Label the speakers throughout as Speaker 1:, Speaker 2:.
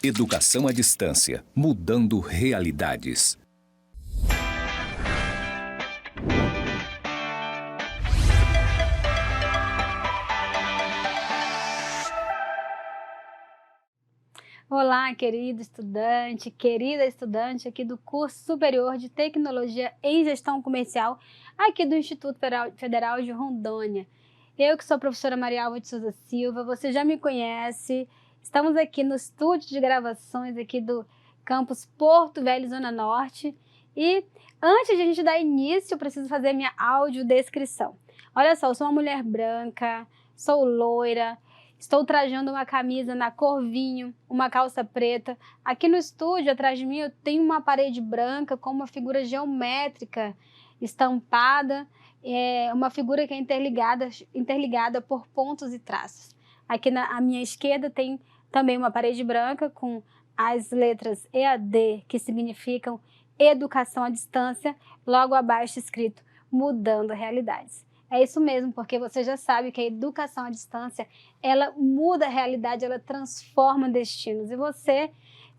Speaker 1: Educação à distância, mudando realidades.
Speaker 2: Olá, querido estudante, querida estudante aqui do curso superior de Tecnologia em Gestão Comercial, aqui do Instituto Federal de Rondônia. Eu que sou a professora Maria Alva de Souza Silva, você já me conhece, estamos aqui no estúdio de gravações aqui do campus Porto Velho, Zona Norte. E antes de a gente dar início, eu preciso fazer a minha audiodescrição. Olha só, eu sou uma mulher branca, sou loira, estou trajando uma camisa na cor vinho, uma calça preta. Aqui no estúdio, atrás de mim, eu tenho uma parede branca com uma figura geométrica estampada, uma figura que é interligada por pontos e traços. Aqui à minha esquerda tem também uma parede branca com as letras EAD, que significam Educação à Distância, logo abaixo escrito Mudando Realidades. É isso mesmo, porque você já sabe que a educação à distância, ela muda a realidade, ela transforma destinos. E você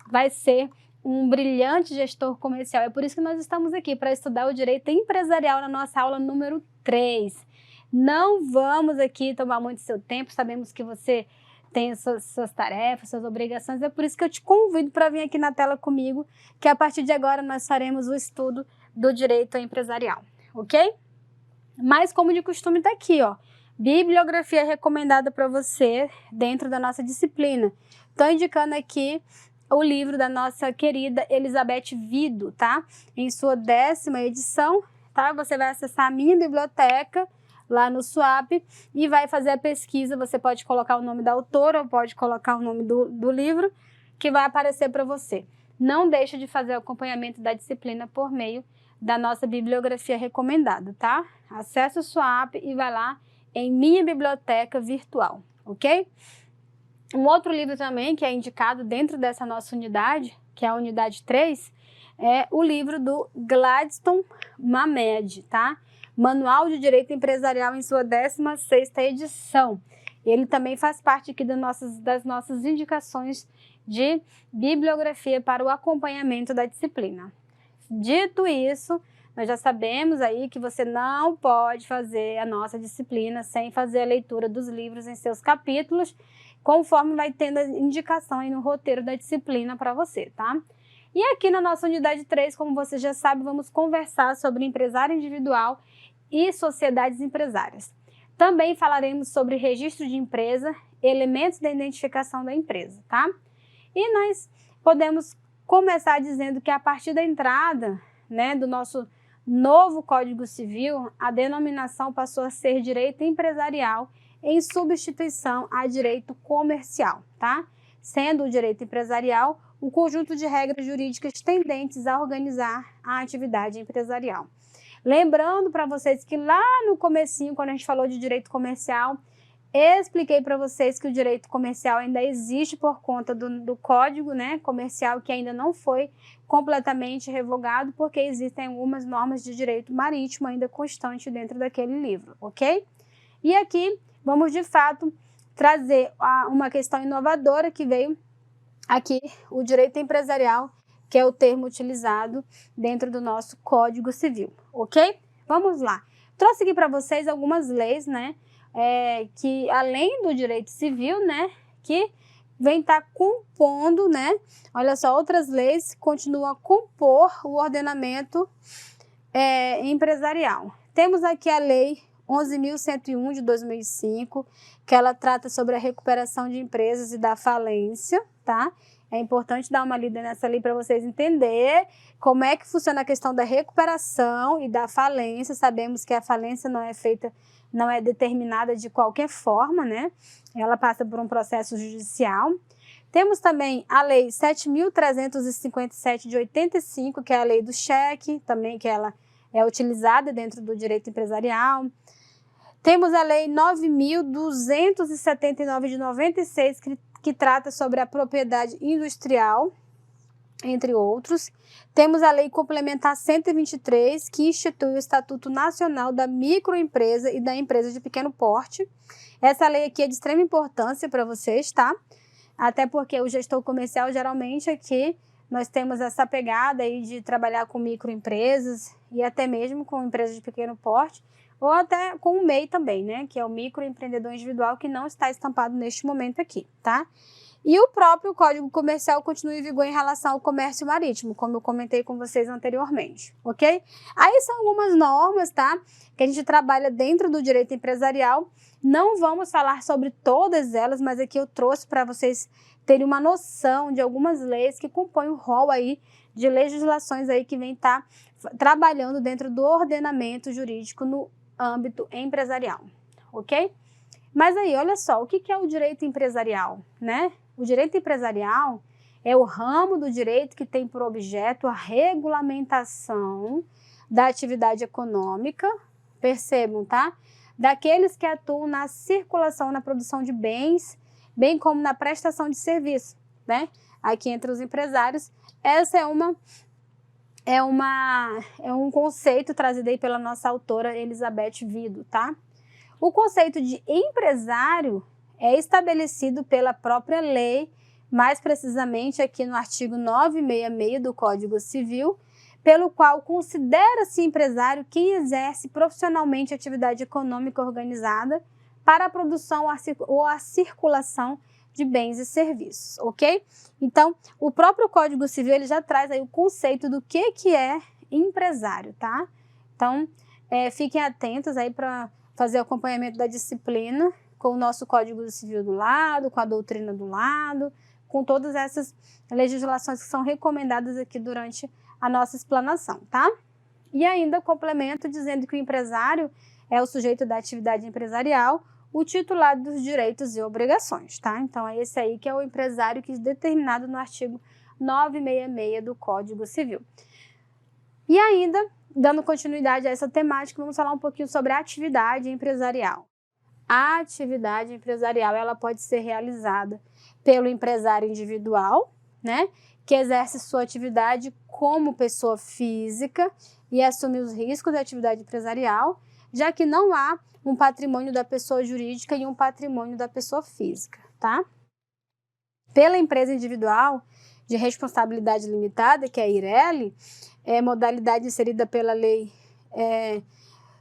Speaker 2: vai ser um brilhante gestor comercial. É por isso que nós estamos aqui, para estudar o direito empresarial na nossa aula número 3. Não vamos aqui tomar muito seu tempo, sabemos que você tem suas tarefas, suas obrigações. É por isso que eu te convido para vir aqui na tela comigo, que a partir de agora nós faremos o estudo do direito empresarial, ok? Mas, como de costume, está aqui, ó, bibliografia recomendada para você dentro da nossa disciplina. Estou indicando aqui o livro da nossa querida Elizabeth Vido, tá? Em sua 10ª edição, tá? Você vai acessar a minha biblioteca lá no SWAP e vai fazer a pesquisa. Você pode colocar o nome da autora ou pode colocar o nome do livro que vai aparecer para você. Não deixe de fazer o acompanhamento da disciplina por meio da nossa bibliografia recomendada, tá? Acesse o SWAP e vai lá em minha biblioteca virtual, ok? Um outro livro também que é indicado dentro dessa nossa unidade, que é a unidade 3, é o livro do Gladstone Mamed, tá? Manual de Direito Empresarial em sua 16ª edição. Ele também faz parte aqui das nossas indicações de bibliografia para o acompanhamento da disciplina. Dito isso, nós já sabemos aí que você não pode fazer a nossa disciplina sem fazer a leitura dos livros em seus capítulos, conforme vai tendo a indicação aí no roteiro da disciplina para você, tá? E aqui na nossa unidade 3, como você já sabe, vamos conversar sobre empresário individual e sociedades empresárias. Também falaremos sobre registro de empresa, elementos da identificação da empresa, tá? E nós podemos começar dizendo que a partir da entrada, né, do nosso novo Código Civil, a denominação passou a ser direito empresarial em substituição a direito comercial, tá? Sendo o direito empresarial o conjunto de regras jurídicas tendentes a organizar a atividade empresarial. Lembrando para vocês que lá no comecinho, quando a gente falou de direito comercial, expliquei para vocês que o direito comercial ainda existe por conta do código, né, comercial, que ainda não foi completamente revogado, porque existem algumas normas de direito marítimo ainda constantes dentro daquele livro, ok? E aqui vamos, de fato, trazer uma questão inovadora que veio aqui, o direito empresarial, que é o termo utilizado dentro do nosso Código Civil, ok? Vamos lá. Trouxe aqui para vocês algumas leis, né, que além do direito civil, né, que vem estar compondo, né, olha só, outras leis continuam a compor o ordenamento empresarial. Temos aqui a Lei 11.101 de 2005, que ela trata sobre a recuperação de empresas e da falência, tá? É importante dar uma lida nessa lei para vocês entenderem como é que funciona a questão da recuperação e da falência. Sabemos que a falência não é determinada de qualquer forma, né? Ela passa por um processo judicial. Temos também a Lei 7.357 de 85, que é a lei do cheque, também que ela é utilizada dentro do direito empresarial. Temos a Lei 9.279 de 96, que trata sobre a propriedade industrial, entre outros. Temos a Lei Complementar 123, que institui o Estatuto Nacional da Microempresa e da Empresa de Pequeno Porte. Essa lei aqui é de extrema importância para vocês, tá? até porque o gestor comercial, geralmente aqui, nós temos essa pegada aí de trabalhar com microempresas e até mesmo com empresas de pequeno porte, ou até com o MEI também, né, que é o microempreendedor individual, que não está estampado neste momento aqui, tá? E o próprio Código Comercial continua em vigor em relação ao comércio marítimo, como eu comentei com vocês anteriormente, ok? Aí são algumas normas, tá? Que a gente trabalha dentro do direito empresarial. Não vamos falar sobre todas elas, mas aqui eu trouxe para vocês terem uma noção de algumas leis que compõem o rol aí de legislações aí que vem estar trabalhando dentro do ordenamento jurídico no âmbito empresarial, ok? Mas aí, olha só, o que é o direito empresarial, né? O direito empresarial é o ramo do direito que tem por objeto a regulamentação da atividade econômica, percebam, tá? Daqueles que atuam na circulação, na produção de bens, bem como na prestação de serviço, né? Aqui entre os empresários, essa é um conceito trazido aí pela nossa autora Elizabeth Vido, tá? O conceito de empresário é estabelecido pela própria lei, mais precisamente aqui no artigo 966 do Código Civil, pelo qual considera-se empresário quem exerce profissionalmente atividade econômica organizada para a produção ou a circulação de bens e serviços, ok? Então, o próprio Código Civil ele já traz aí o conceito do que é empresário, tá? Então, fiquem atentos aí para fazer o acompanhamento da disciplina com o nosso Código Civil do lado, com a doutrina do lado, com todas essas legislações que são recomendadas aqui durante a nossa explanação, tá? E ainda complemento dizendo que o empresário é o sujeito da atividade empresarial, o titular dos direitos e obrigações, tá? Então, é esse aí que é o empresário que é determinado no artigo 966 do Código Civil. E ainda, dando continuidade a essa temática, vamos falar um pouquinho sobre a atividade empresarial. A atividade empresarial, ela pode ser realizada pelo empresário individual, né, que exerce sua atividade como pessoa física e assume os riscos da atividade empresarial, já que não há um patrimônio da pessoa jurídica e um patrimônio da pessoa física, tá? Pela empresa individual de responsabilidade limitada, que é a IRELI, modalidade inserida pela lei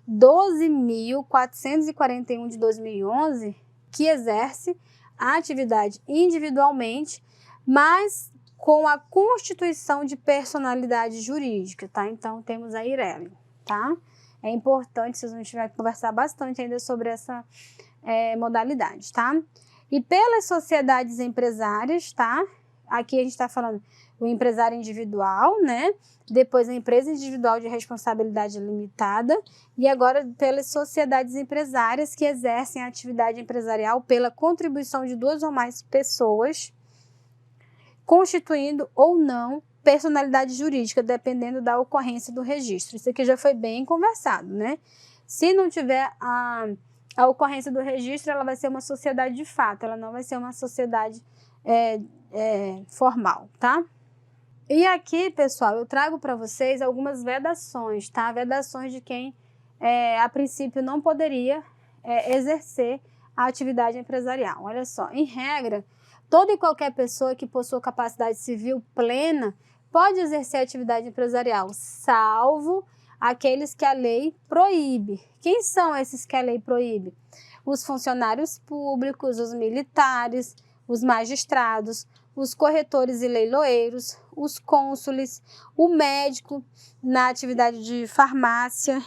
Speaker 2: 12.441 de 2011, que exerce a atividade individualmente, mas com a constituição de personalidade jurídica, tá? Então, temos a IRELI, tá? É importante, a gente vai conversar bastante ainda sobre essa modalidade, tá? E pelas sociedades empresárias, tá? Aqui a gente está falando o empresário individual, né? Depois a empresa individual de responsabilidade limitada e agora pelas sociedades empresárias que exercem a atividade empresarial pela contribuição de duas ou mais pessoas, constituindo ou não personalidade jurídica, dependendo da ocorrência do registro. Isso aqui já foi bem conversado, né? Se não tiver a ocorrência do registro, ela vai ser uma sociedade de fato, ela não vai ser uma sociedade formal, tá? E aqui, pessoal, eu trago para vocês algumas vedações, tá? Vedações de quem, a princípio, não poderia exercer a atividade empresarial. Olha só, em regra, toda e qualquer pessoa que possua capacidade civil plena pode exercer a atividade empresarial, salvo aqueles que a lei proíbe. Quem são esses que a lei proíbe? Os funcionários públicos, os militares, os magistrados, os corretores e leiloeiros, os cônsules, o médico na atividade de farmácia,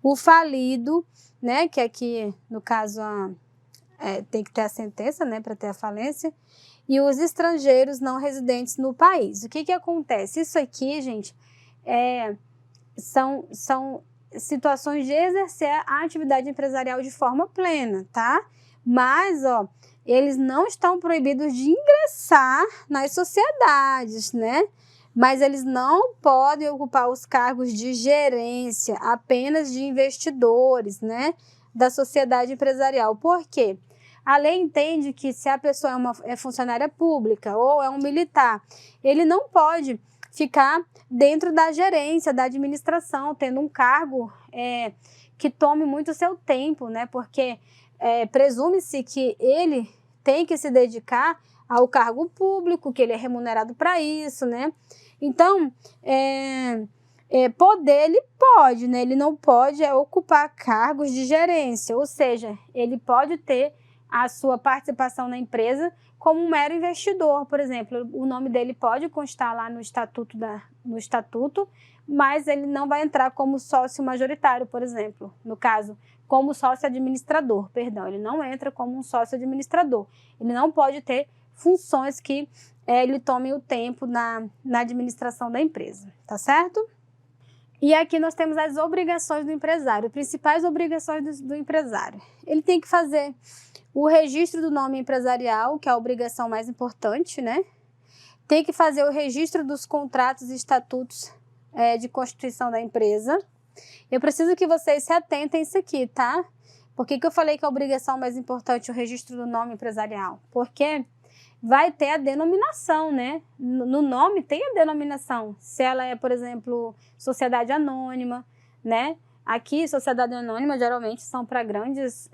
Speaker 2: o falido, né, que aqui, no caso, tem que ter a sentença, né, para ter a falência, e os estrangeiros não residentes no país. O que acontece? Isso aqui, gente, são situações de exercer a atividade empresarial de forma plena, tá? Mas, eles não estão proibidos de ingressar nas sociedades, né? Mas eles não podem ocupar os cargos de gerência, apenas de investidores, né? Da sociedade empresarial. Por quê? A lei entende que se a pessoa é funcionária pública ou é um militar, ele não pode ficar dentro da gerência, da administração, tendo um cargo que tome muito seu tempo, né? Porque presume-se que ele tem que se dedicar ao cargo público, que ele é remunerado para isso, né? Então, poder ele pode, né? Ele não pode ocupar cargos de gerência, ou seja, ele pode ter a sua participação na empresa como um mero investidor, por exemplo. O nome dele pode constar lá no estatuto, mas ele não vai entrar como sócio majoritário, por exemplo. No caso, como sócio administrador, perdão. Ele não entra como um sócio administrador. Ele não pode ter funções que lhe tomem o tempo na administração da empresa, tá certo? E aqui nós temos as obrigações do empresário, as principais obrigações do empresário. Ele tem que fazer o registro do nome empresarial, que é a obrigação mais importante, né? Tem que fazer o registro dos contratos e estatutos de constituição da empresa. Eu preciso que vocês se atentem a isso aqui, tá? Por que eu falei que a obrigação mais importante é o registro do nome empresarial? Porque vai ter a denominação, né? No nome tem a denominação. Se ela é, por exemplo, sociedade anônima, né? Aqui, sociedade anônima geralmente são para grandes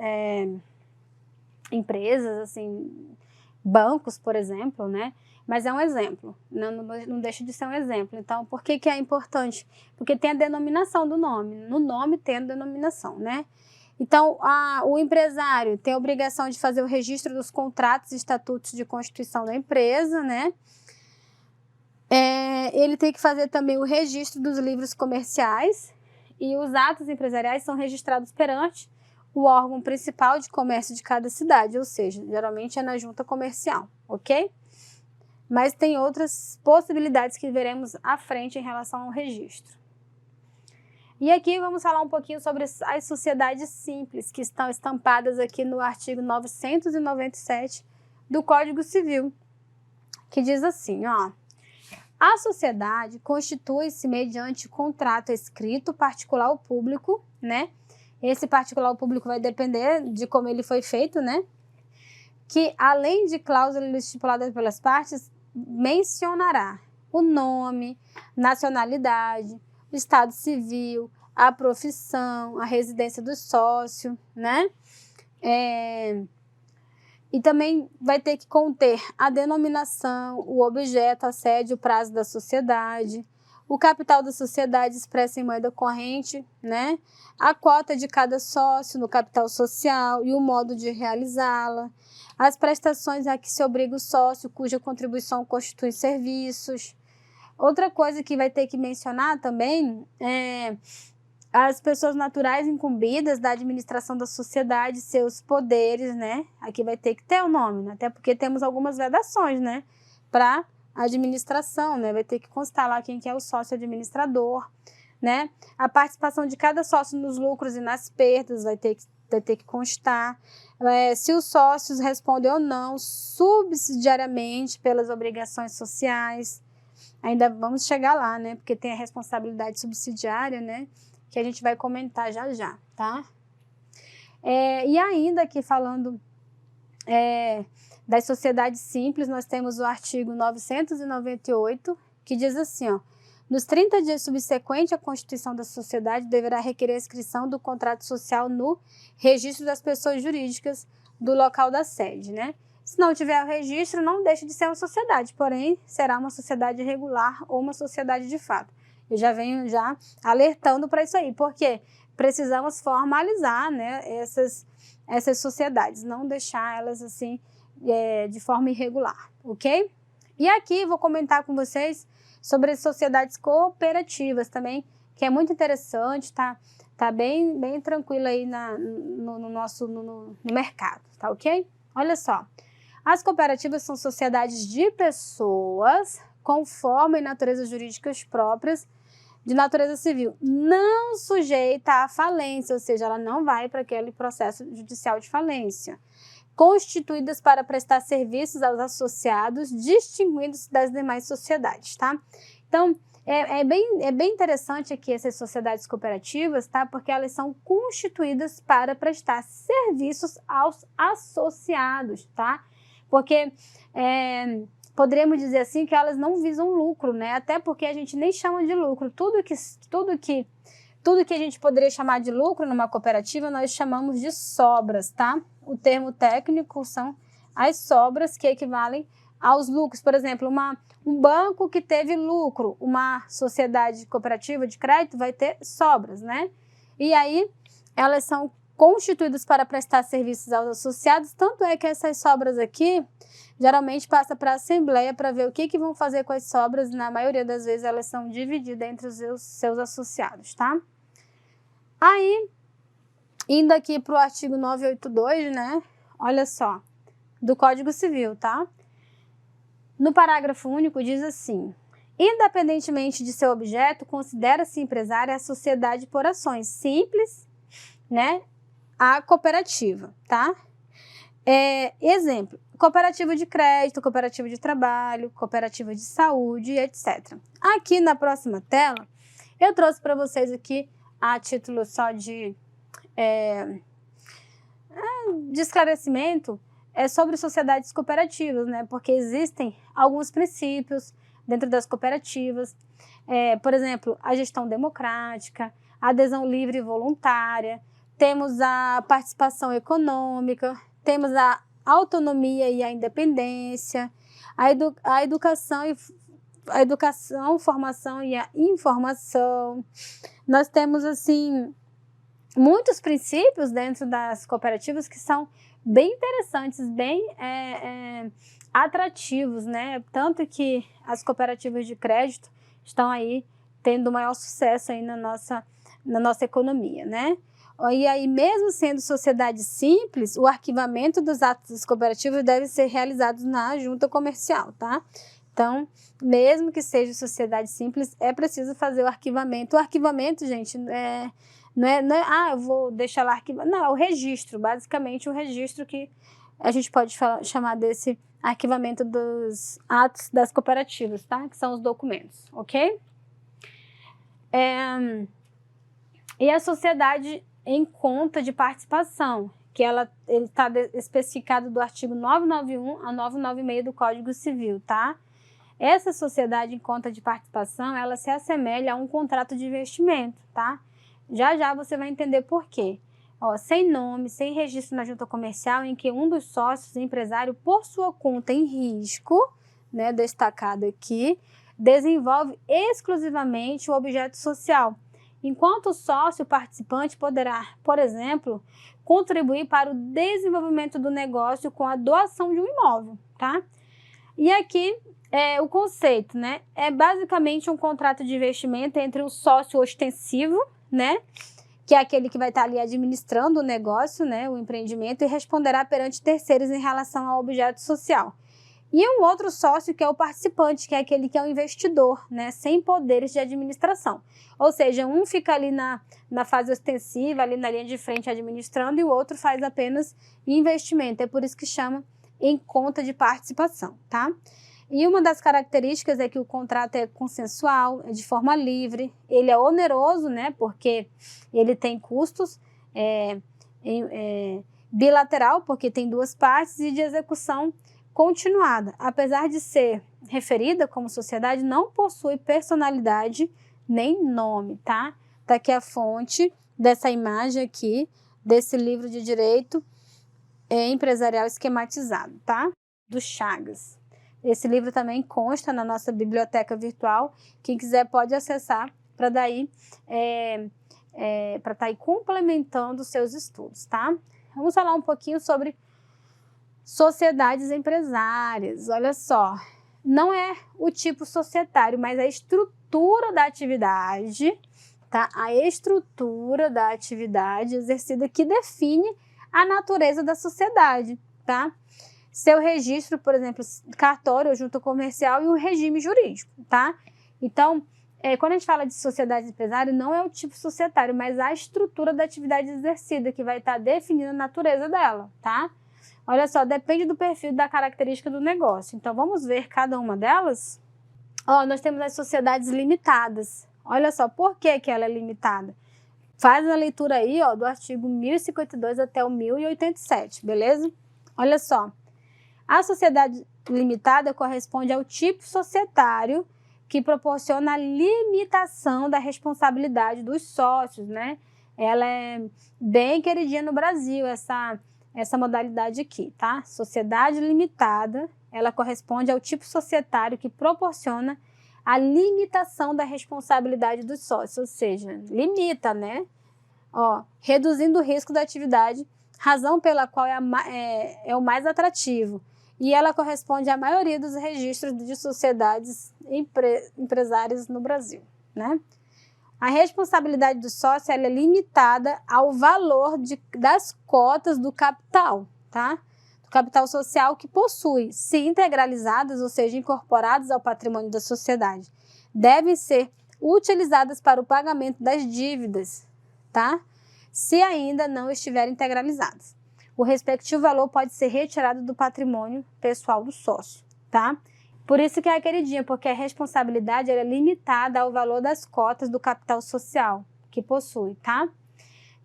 Speaker 2: empresas, assim, bancos, por exemplo, né? Mas é um exemplo, não deixa de ser um exemplo. Então, por que é importante? Porque tem a denominação do nome. No nome tem a denominação, né? Então, o empresário tem a obrigação de fazer o registro dos contratos e estatutos de constituição da empresa, né? Ele tem que fazer também o registro dos livros comerciais e os atos empresariais são registrados perante o órgão principal de comércio de cada cidade, ou seja, geralmente é na junta comercial, ok? Mas tem outras possibilidades que veremos à frente em relação ao registro. E aqui vamos falar um pouquinho sobre as sociedades simples, que estão estampadas aqui no artigo 997 do Código Civil, que diz assim, ó: a sociedade constitui-se mediante contrato escrito particular ou público, né? Esse particular ou público vai depender de como ele foi feito, né? Que, além de cláusulas estipuladas pelas partes, mencionará o nome, nacionalidade, o estado civil, a profissão, a residência do sócio, né? E também vai ter que conter a denominação, o objeto, a sede, o prazo da sociedade, o capital da sociedade expresso em moeda corrente, né? A cota de cada sócio no capital social e o modo de realizá-la, as prestações a que se obriga o sócio, cuja contribuição constitui serviços. Outra coisa que vai ter que mencionar também é as pessoas naturais incumbidas da administração da sociedade, seus poderes, né? Aqui vai ter que ter o nome, né? Até porque temos algumas vedações, né? Para administração, né? Vai ter que constar lá quem que é o sócio administrador, né? A participação de cada sócio nos lucros e nas perdas vai ter que constar. Se os sócios respondem ou não subsidiariamente pelas obrigações sociais. Ainda vamos chegar lá, né? Porque tem a responsabilidade subsidiária, né? Que a gente vai comentar já já, tá? E ainda aqui falando das sociedades simples, nós temos o artigo 998, que diz assim, ó: nos 30 dias subsequentes à constituição da sociedade, deverá requerer a inscrição do contrato social no registro das pessoas jurídicas do local da sede, né? Se não tiver o registro, não deixa de ser uma sociedade, porém, será uma sociedade irregular ou uma sociedade de fato. Eu já venho alertando para isso aí, porque precisamos formalizar, né, essas sociedades, não deixar elas assim de forma irregular, ok? E aqui vou comentar com vocês sobre as sociedades cooperativas também, que é muito interessante, tá bem tranquilo aí no mercado, tá ok? Olha só, as cooperativas são sociedades de pessoas com forma e natureza jurídicas próprias de natureza civil, não sujeita à falência, ou seja, ela não vai para aquele processo judicial de falência, constituídas para prestar serviços aos associados, distinguindo-se das demais sociedades, tá? Então, é bem interessante aqui essas sociedades cooperativas, tá? Porque elas são constituídas para prestar serviços aos associados, tá? Porque poderíamos dizer assim que elas não visam lucro, né? Até porque a gente nem chama de lucro. Tudo que a gente poderia chamar de lucro numa cooperativa, nós chamamos de sobras, tá? O termo técnico são as sobras que equivalem aos lucros. Por exemplo, um banco que teve lucro, uma sociedade cooperativa de crédito vai ter sobras, né? E aí, elas são constituídas para prestar serviços aos associados, tanto é que essas sobras aqui, geralmente passa para a Assembleia para ver o que vão fazer com as sobras. Na maioria das vezes, elas são divididas entre os seus associados, tá? Aí, indo aqui para o artigo 982, né? Olha só, do Código Civil, tá? No parágrafo único diz assim: independentemente de seu objeto, considera-se empresária a sociedade por ações simples, né? A cooperativa, tá? Exemplo, cooperativa de crédito, cooperativa de trabalho, cooperativa de saúde, etc. Aqui na próxima tela, eu trouxe para vocês aqui, a título só de esclarecimento, sobre sociedades cooperativas, né? Porque existem alguns princípios dentro das cooperativas, por exemplo, a gestão democrática, a adesão livre e voluntária, temos a participação econômica, temos a autonomia e a independência, a educação, formação e a informação. Nós temos, assim, muitos princípios dentro das cooperativas que são bem interessantes, bem atrativos, né? Tanto que as cooperativas de crédito estão aí tendo maior sucesso aí na nossa economia, né? E aí, mesmo sendo sociedade simples, o arquivamento dos atos das cooperativas deve ser realizado na junta comercial, tá? Então, mesmo que seja sociedade simples, é preciso fazer o arquivamento. O arquivamento, gente, não é eu vou deixar lá arquivado. Não, é o registro, basicamente o registro que a gente pode chamar desse arquivamento dos atos das cooperativas, tá? Que são os documentos, ok? E a sociedade em conta de participação, que ele está especificado do artigo 991 a 996 do Código Civil, tá? Essa sociedade em conta de participação, ela se assemelha a um contrato de investimento, tá? Já você vai entender por quê. Sem nome, sem registro na junta comercial, em que um dos sócios, empresário, por sua conta em risco, né, destacado aqui, desenvolve exclusivamente o objeto social, enquanto o sócio participante poderá, por exemplo, contribuir para o desenvolvimento do negócio com a doação de um imóvel, tá? E aqui, o conceito, né, é basicamente um contrato de investimento entre o sócio ostensivo, né, que é aquele que vai estar ali administrando o negócio, né, o empreendimento, e responderá perante terceiros em relação ao objeto social. E um outro sócio, que é o participante, que é aquele que é o investidor, né, sem poderes de administração. Ou seja, um fica ali na fase ostensiva, ali na linha de frente administrando, e o outro faz apenas investimento. É por isso que chama em conta de participação, tá? E uma das características é que o contrato é consensual, é de forma livre, ele é oneroso, né, porque ele tem custos, bilateral, porque tem duas partes, e de execução continuada. Apesar de ser referida como sociedade, não possui personalidade nem nome, tá? Tá aqui a fonte dessa imagem aqui, desse livro de direito empresarial esquematizado, tá? Do Chagas. Esse livro também consta na nossa biblioteca virtual. Quem quiser pode acessar para daí para estar aí complementando os seus estudos, tá? Vamos falar um pouquinho sobre sociedades empresárias. Olha só, não é o tipo societário, mas a estrutura da atividade, tá? A estrutura da atividade exercida que define a natureza da sociedade, tá? Seu registro, por exemplo, cartório ou junta comercial, e o regime jurídico, tá? Então, quando a gente fala de sociedade empresária, não é o tipo societário, mas a estrutura da atividade exercida que vai estar definindo a natureza dela, tá? Olha só, depende do perfil e da característica do negócio. Então, vamos ver cada uma delas? Nós temos as sociedades limitadas. Olha só, por que ela é limitada? Faz a leitura aí, do artigo 1052 até o 1087, beleza? Olha só. A sociedade limitada corresponde ao tipo societário que proporciona a limitação da responsabilidade dos sócios, né? Ela é bem queridinha no Brasil, essa modalidade aqui, tá? Sociedade limitada, ela corresponde ao tipo societário que proporciona a limitação da responsabilidade dos sócios, ou seja, limita, né? Reduzindo o risco da atividade, razão pela qual é o mais atrativo. E ela corresponde à maioria dos registros de sociedades empresárias no Brasil, né? A responsabilidade do sócio ela é limitada ao valor das cotas do capital, tá? Do capital social que possui, se integralizadas, ou seja, incorporadas ao patrimônio da sociedade, devem ser utilizadas para o pagamento das dívidas, tá? Se ainda não estiverem integralizadas. O respectivo valor pode ser retirado do patrimônio pessoal do sócio, tá? Por isso que é a queridinha, porque a responsabilidade ela é limitada ao valor das cotas do capital social que possui, tá?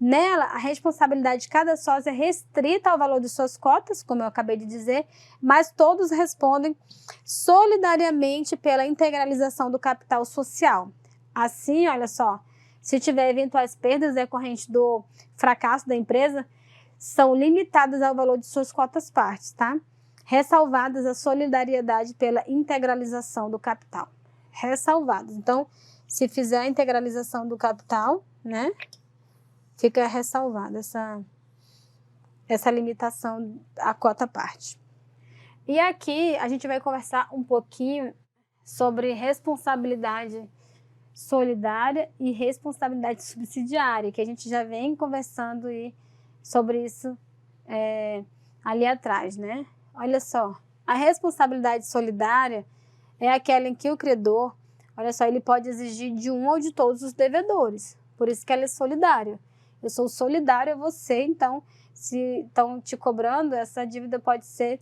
Speaker 2: Nela, a responsabilidade de cada sócio é restrita ao valor de suas cotas, como eu acabei de dizer, mas todos respondem solidariamente pela integralização do capital social. Assim, olha só, se tiver eventuais perdas decorrentes do fracasso da empresa, são limitadas ao valor de suas cotas partes, tá? Ressalvadas a solidariedade pela integralização do capital. Ressalvadas. Então, se fizer a integralização do capital, né? Fica ressalvada essa limitação à cota parte. E aqui a gente vai conversar um pouquinho sobre responsabilidade solidária e responsabilidade subsidiária, que a gente já vem conversando sobre isso ali atrás, né? Olha só, a responsabilidade solidária é aquela em que o credor, olha só, ele pode exigir de um ou de todos os devedores, por isso que ela é solidária. Eu sou solidário a você, então, se estão te cobrando, essa dívida pode ser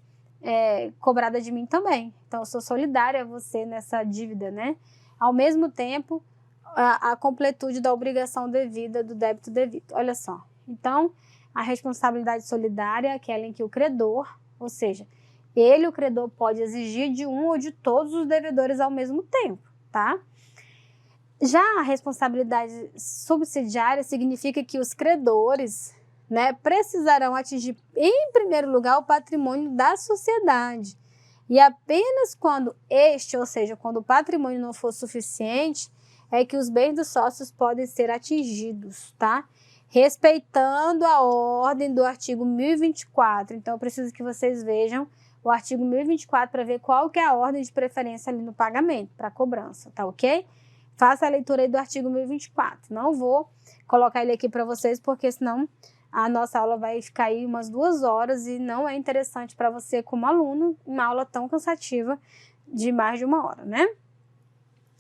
Speaker 2: cobrada de mim também. Então, eu sou solidária a você nessa dívida, né? Ao mesmo tempo, a completude da obrigação devida, do débito devido. Olha só. Então, a responsabilidade solidária é aquela em que o credor, ou seja, o credor, pode exigir de um ou de todos os devedores ao mesmo tempo, tá? Já a responsabilidade subsidiária significa que os credores, né, precisarão atingir, em primeiro lugar, o patrimônio da sociedade. E apenas quando ou seja, quando o patrimônio não for suficiente, é que os bens dos sócios podem ser atingidos, tá? Respeitando a ordem do artigo 1024. Então, eu preciso que vocês vejam o artigo 1024 para ver qual que é a ordem de preferência ali no pagamento, para cobrança, tá ok? Faça a leitura aí do artigo 1024. Não vou colocar ele aqui para vocês, porque senão a nossa aula vai ficar aí umas 2 horas e não é interessante para você como aluno uma aula tão cansativa de mais de 1 hora, né?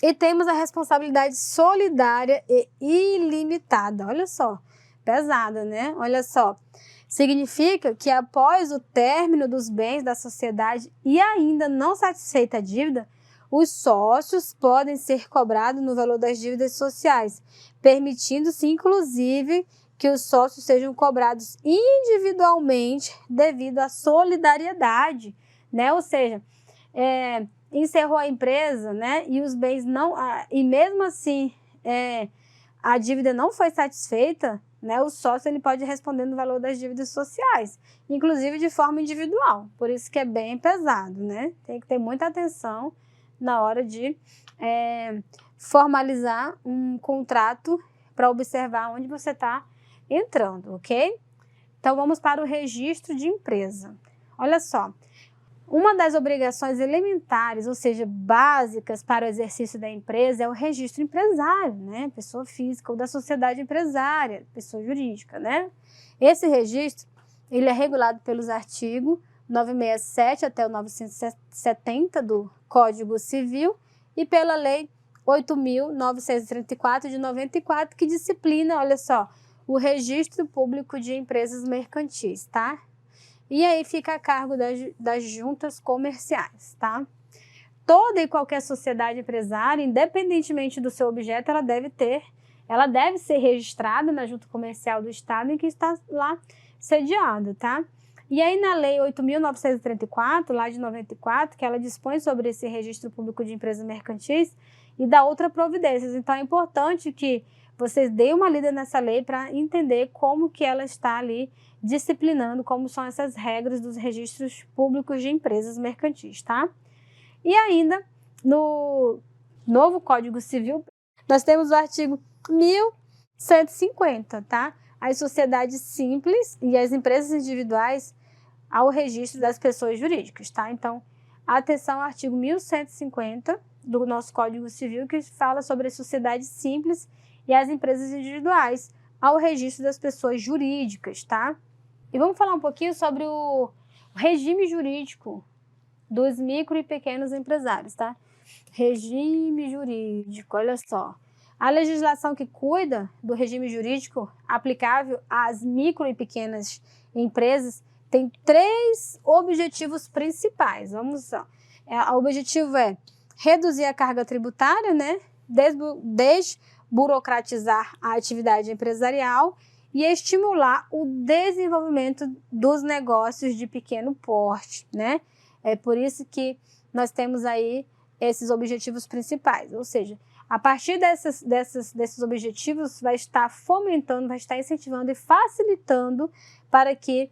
Speaker 2: E temos a responsabilidade solidária e ilimitada. Olha só, pesada, né? Olha só, significa que após o término dos bens da sociedade e ainda não satisfeita a dívida, os sócios podem ser cobrados no valor das dívidas sociais, permitindo-se, inclusive, que os sócios sejam cobrados individualmente devido à solidariedade, né? Ou seja, encerrou a empresa, né? E os bens não... E mesmo assim, a dívida não foi satisfeita, né? O sócio ele pode responder no valor das dívidas sociais, inclusive de forma individual. Por isso que é bem pesado, né? Tem que ter muita atenção na hora de formalizar um contrato para observar onde você está entrando, ok? Então, vamos para o registro de empresa. Olha só, uma das obrigações elementares, ou seja, básicas para o exercício da empresa é o registro empresário, né? Pessoa física ou da sociedade empresária, pessoa jurídica, né? Esse registro, ele é regulado pelos artigos 967 até o 970 do Código Civil e pela Lei 8.934 de 94, que disciplina, olha só, o registro público de empresas mercantis, tá? E aí fica a cargo das juntas comerciais, tá? Toda e qualquer sociedade empresária, independentemente do seu objeto, ela deve ser registrada na junta comercial do estado em que está lá sediada, tá? E aí na Lei 8.934, lá de 94, que ela dispõe sobre esse registro público de empresas mercantis e dá outras providências. Então é importante que vocês deem uma lida nessa lei para entender como que ela está ali disciplinando, como são essas regras dos registros públicos de empresas mercantis, tá? E ainda, no novo Código Civil, nós temos o artigo 1150, tá? As sociedades simples e as empresas individuais ao registro das pessoas jurídicas, tá? Então, atenção ao artigo 1150 do nosso Código Civil, que fala sobre as sociedades simples e as empresas individuais ao registro das pessoas jurídicas, tá? E vamos falar um pouquinho sobre o regime jurídico dos micro e pequenos empresários, tá? Regime jurídico, olha só. A legislação que cuida do regime jurídico aplicável às micro e pequenas empresas tem 3 objetivos principais. Vamos lá. O objetivo é reduzir a carga tributária, né? Desburocratizar a atividade empresarial e estimular o desenvolvimento dos negócios de pequeno porte, né? É por isso que nós temos aí esses objetivos principais, ou seja, a partir desses objetivos vai estar fomentando, vai estar incentivando e facilitando para que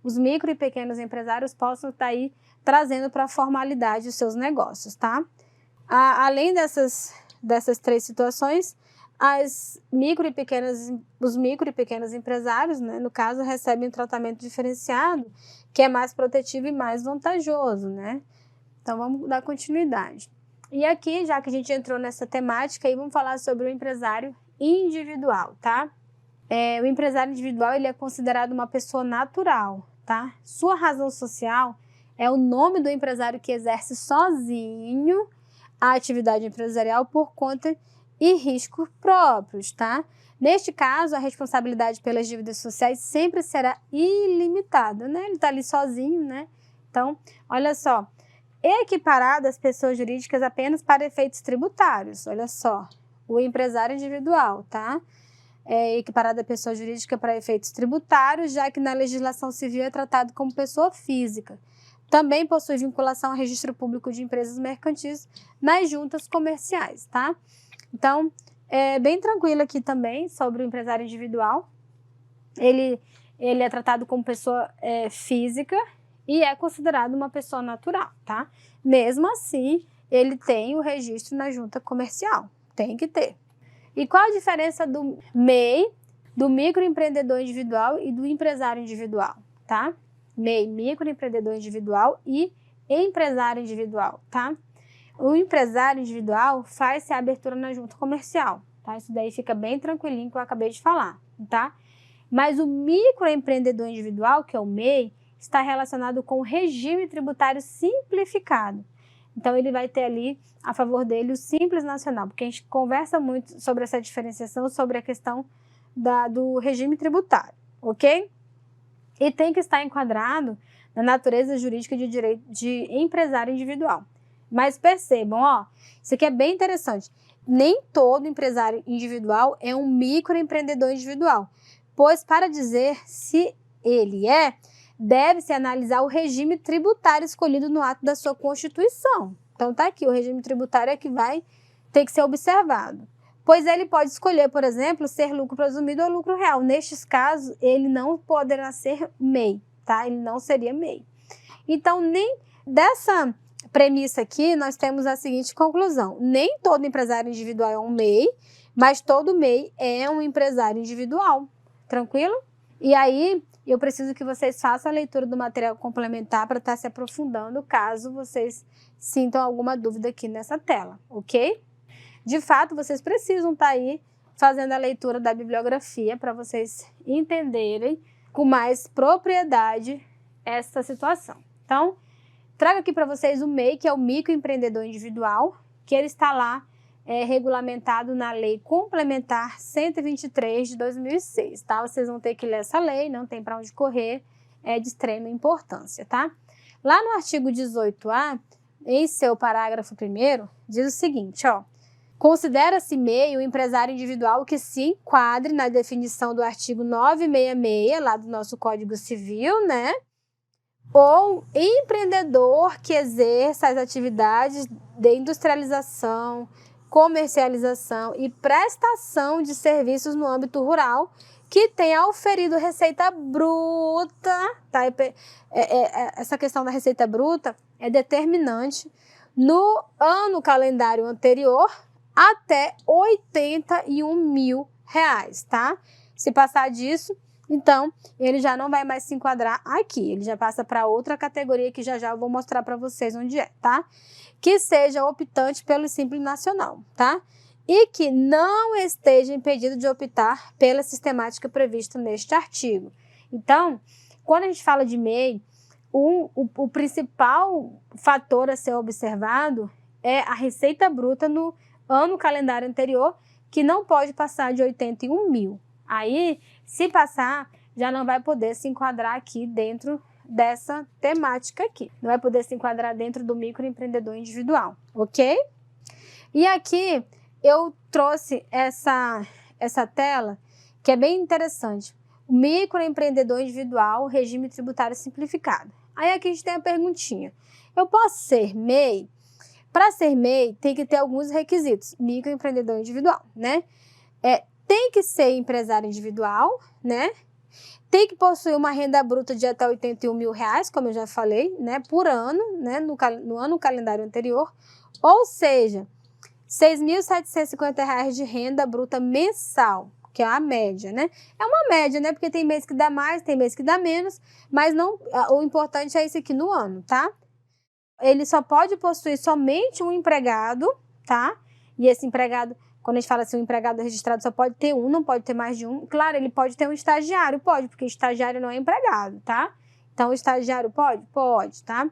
Speaker 2: os micro e pequenos empresários possam estar aí trazendo para a formalidade os seus negócios, tá? Além dessas 3 situações, os micro e pequenos empresários, né, no caso, recebem um tratamento diferenciado, que é mais protetivo e mais vantajoso, né? Então, vamos dar continuidade. E aqui, já que a gente entrou nessa temática, aí vamos falar sobre o empresário individual, tá? O empresário individual, ele é considerado uma pessoa natural, tá? Sua razão social é o nome do empresário que exerce sozinho a atividade empresarial por conta e riscos próprios, tá? Neste caso, a responsabilidade pelas dívidas sociais sempre será ilimitada, né? Ele está ali sozinho, né? Então, olha só, equiparado às pessoas jurídicas apenas para efeitos tributários, olha só, o empresário individual, tá? É equiparado à pessoa jurídica para efeitos tributários, já que na legislação civil é tratado como pessoa física. Também possui vinculação ao registro público de empresas mercantis nas juntas comerciais, tá? Então, é bem tranquilo aqui também sobre o empresário individual. Ele é tratado como pessoa física e é considerado uma pessoa natural, tá? Mesmo assim, ele tem o registro na junta comercial, tem que ter. E qual a diferença do MEI, do microempreendedor individual e do empresário individual, tá? MEI, microempreendedor individual e empresário individual, tá? O empresário individual faz-se a abertura na junta comercial, tá? Isso daí fica bem tranquilinho que eu acabei de falar, tá? Mas o microempreendedor individual, que é o MEI, está relacionado com o regime tributário simplificado. Então, ele vai ter ali, a favor dele, o Simples Nacional, porque a gente conversa muito sobre essa diferenciação, sobre a questão do regime tributário, ok? E tem que estar enquadrado na natureza jurídica de direito de empresário individual. Mas percebam, ó, isso aqui é bem interessante. Nem todo empresário individual é um microempreendedor individual, pois para dizer se ele deve-se analisar o regime tributário escolhido no ato da sua constituição. Então tá aqui, o regime tributário é que vai ter que ser observado. Pois ele pode escolher, por exemplo, ser lucro presumido ou lucro real. Nestes casos, ele não poderá ser MEI, tá? Ele não seria MEI. Então, nem dessa premissa aqui, nós temos a seguinte conclusão. Nem todo empresário individual é um MEI, mas todo MEI é um empresário individual. Tranquilo? E aí, eu preciso que vocês façam a leitura do material complementar para estar se aprofundando, caso vocês sintam alguma dúvida aqui nessa tela, ok? De fato, vocês precisam estar aí fazendo a leitura da bibliografia para vocês entenderem com mais propriedade essa situação. Então, trago aqui para vocês o MEI, que é o microempreendedor individual, que ele está lá regulamentado na Lei Complementar 123 de 2006, tá? Vocês vão ter que ler essa lei, não tem para onde correr, é de extrema importância, tá? Lá no artigo 18A, em seu parágrafo 1º, diz o seguinte, ó: considera-se MEI o empresário individual que se enquadre na definição do artigo 966, lá do nosso Código Civil, né? Ou empreendedor que exerça as atividades de industrialização, comercialização e prestação de serviços no âmbito rural que tenha auferido receita bruta, tá? Essa questão da receita bruta é determinante no ano calendário anterior até R$81.000, tá? Se passar disso, então ele já não vai mais se enquadrar aqui, ele já passa para outra categoria que já eu vou mostrar para vocês onde é, tá? Que seja optante pelo Simples Nacional, tá? E que não esteja impedido de optar pela sistemática prevista neste artigo. Então, quando a gente fala de MEI, o principal fator a ser observado é a receita bruta no ano calendário anterior, que não pode passar de 81 mil. Aí, se passar, já não vai poder se enquadrar aqui dentro dessa temática aqui. Não vai poder se enquadrar dentro do microempreendedor individual, ok? E aqui eu trouxe essa tela que é bem interessante. O microempreendedor individual, regime tributário simplificado. Aí aqui a gente tem a perguntinha. Eu posso ser MEI? Para ser MEI, tem que ter alguns requisitos. Microempreendedor individual, né? Tem que ser empresário individual, né? Tem que possuir uma renda bruta de até R$81.000, como eu já falei, né? Por ano, né? No ano calendário anterior. Ou seja, R$6.750 de renda bruta mensal, que é a média, né? É uma média, né? Porque tem mês que dá mais, tem mês que dá menos, mas não, o importante é isso aqui no ano, tá? Ele só pode possuir somente um empregado, tá? E esse empregado, quando a gente fala assim, um empregado registrado só pode ter um, não pode ter mais de um. Claro, ele pode ter um estagiário, pode, porque estagiário não é empregado, tá? Então, o estagiário pode? Pode, tá?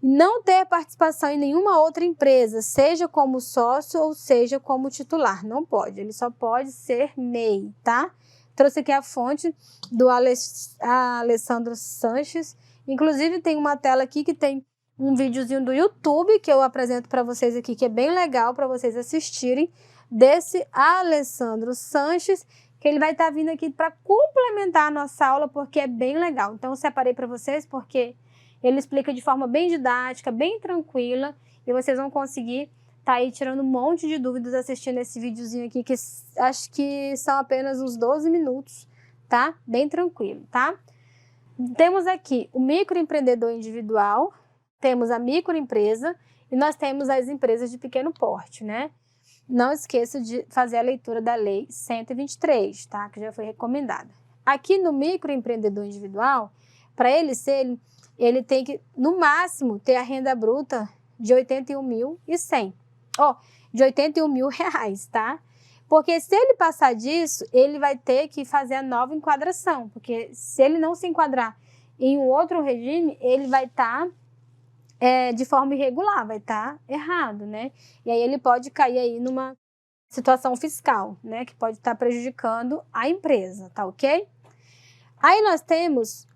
Speaker 2: Não ter participação em nenhuma outra empresa, seja como sócio ou seja como titular, não pode. Ele só pode ser MEI, tá? Trouxe aqui a fonte do Alessandro Sanches. Inclusive, tem uma tela aqui que tem um videozinho do YouTube que eu apresento para vocês aqui, que é bem legal para vocês assistirem, desse Alessandro Sanches, que ele vai estar vindo aqui para complementar a nossa aula, porque é bem legal. Então, eu separei para vocês porque ele explica de forma bem didática, bem tranquila, e vocês vão conseguir estar aí tirando um monte de dúvidas assistindo esse videozinho aqui, que acho que são apenas uns 12 minutos, tá? Bem tranquilo, tá? Temos aqui o microempreendedor individual, temos a microempresa e nós temos as empresas de pequeno porte, né? Não esqueça de fazer a leitura da Lei 123, tá? Que já foi recomendada. Aqui no microempreendedor individual, para ele ser, ele tem que, no máximo, ter a renda bruta de R$81.100. De R$81.000, tá? Porque se ele passar disso, ele vai ter que fazer a nova enquadração. Porque se ele não se enquadrar em um outro regime, ele vai estar de forma irregular, vai estar errado, né? E aí ele pode cair aí numa situação fiscal, né? Que pode estar prejudicando a empresa, tá ok? Aí nós temos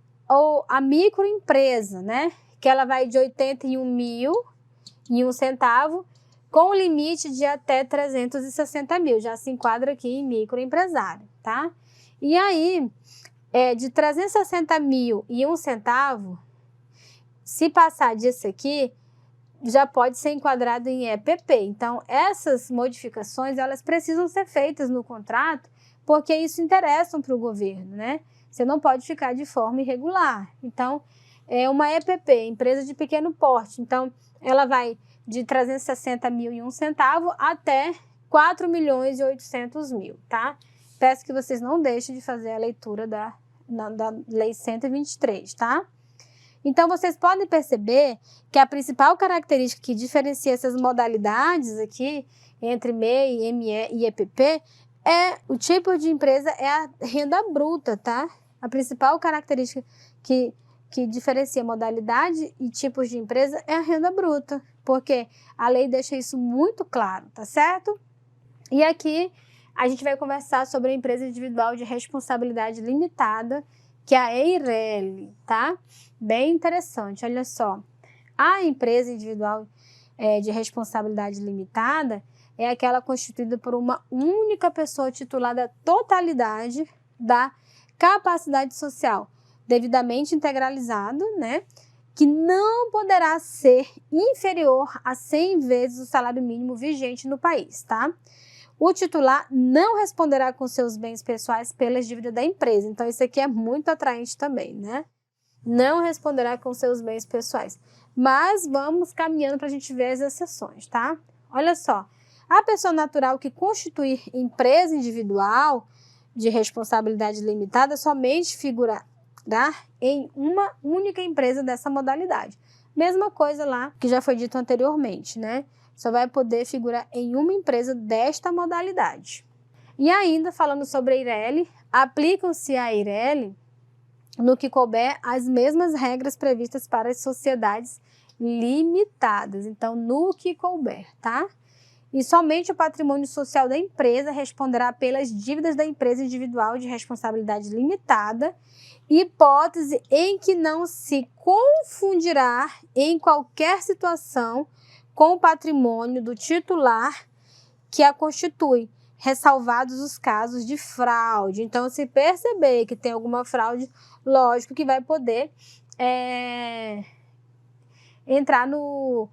Speaker 2: a microempresa, né? Que ela vai de R$81.001 com limite de até R$360.000. Já se enquadra aqui em microempresário, tá? E aí, de R$360.001, se passar disso aqui, já pode ser enquadrado em EPP. Então, essas modificações, elas precisam ser feitas no contrato, porque isso interessa para o governo, né? Você não pode ficar de forma irregular. Então, é uma EPP, empresa de pequeno porte. Então, ela vai de R$360.001 até R$4.800.000, tá? Peço que vocês não deixem de fazer a leitura da Lei 123, tá? Então, vocês podem perceber que a principal característica que diferencia essas modalidades aqui, entre MEI, ME e EPP, o tipo de empresa é a renda bruta, tá? A principal característica que diferencia modalidade e tipos de empresa é a renda bruta, porque a lei deixa isso muito claro, tá certo? E aqui a gente vai conversar sobre a empresa individual de responsabilidade limitada, que é a EIRELI, tá? Bem interessante, olha só. A empresa individual de responsabilidade limitada é aquela constituída por uma única pessoa titular da totalidade da capacidade social, devidamente integralizado, né? que não poderá ser inferior a 100 vezes o salário mínimo vigente no país, tá? O titular não responderá com seus bens pessoais pelas dívidas da empresa. Então, isso aqui é muito atraente também, né? Não responderá com seus bens pessoais. Mas vamos caminhando para a gente ver as exceções, tá? Olha só, a pessoa natural que constituir empresa individual de responsabilidade limitada somente figurará em uma única empresa dessa modalidade. Mesma coisa lá que já foi dito anteriormente, né? Só vai poder figurar em uma empresa desta modalidade. E ainda falando sobre a Eireli, aplicam-se à Eireli, no que couber, as mesmas regras previstas para as sociedades limitadas. Então, no que couber, tá? E somente o patrimônio social da empresa responderá pelas dívidas da empresa individual de responsabilidade limitada, hipótese em que não se confundirá em qualquer situação com o patrimônio do titular que a constitui, ressalvados os casos de fraude. Então, se perceber que tem alguma fraude, lógico que vai poder entrar no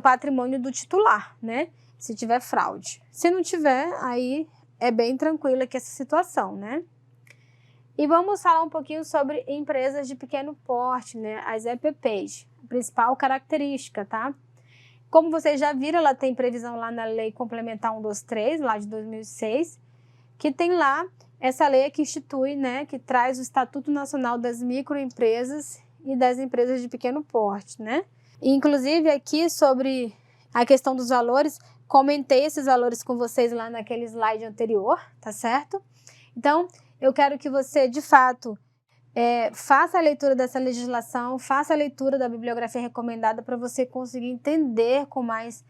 Speaker 2: patrimônio do titular, né? Se tiver fraude. Se não tiver, aí é bem tranquila aqui essa situação, né? E vamos falar um pouquinho sobre empresas de pequeno porte, né? As EPPs, a principal característica, tá? Como vocês já viram, ela tem previsão lá na Lei Complementar 123, lá de 2006, que tem lá essa lei que institui, né, que traz o Estatuto Nacional das Microempresas e das Empresas de Pequeno Porte, né? E, inclusive, aqui sobre a questão dos valores, comentei esses valores com vocês lá naquele slide anterior, tá certo? Então, eu quero que você, de fato, faça a leitura dessa legislação, faça a leitura da bibliografia recomendada para você conseguir entender com mais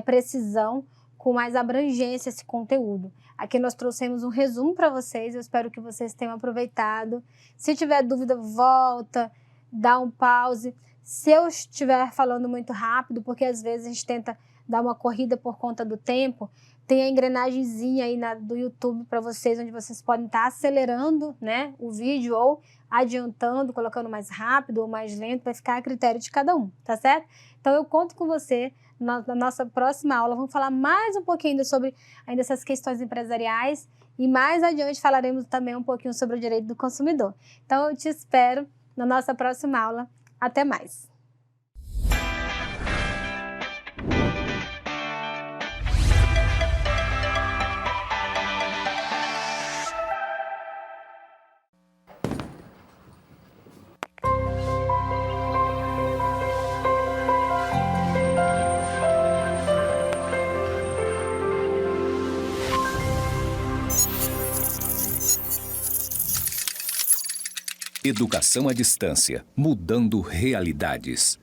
Speaker 2: precisão, com mais abrangência esse conteúdo. Aqui nós trouxemos um resumo para vocês, eu espero que vocês tenham aproveitado. Se tiver dúvida, volta, dá um pause. Se eu estiver falando muito rápido, porque às vezes a gente tenta dar uma corrida por conta do tempo, tem a engrenagemzinha aí do YouTube para vocês, onde vocês podem estar acelerando, né, o vídeo ou adiantando, colocando mais rápido ou mais lento, vai ficar a critério de cada um, tá certo? Então eu conto com você na nossa próxima aula. Vamos falar mais um pouquinho ainda sobre essas questões empresariais e mais adiante falaremos também um pouquinho sobre o direito do consumidor. Então eu te espero na nossa próxima aula. Até mais!
Speaker 1: Educação à distância, mudando realidades.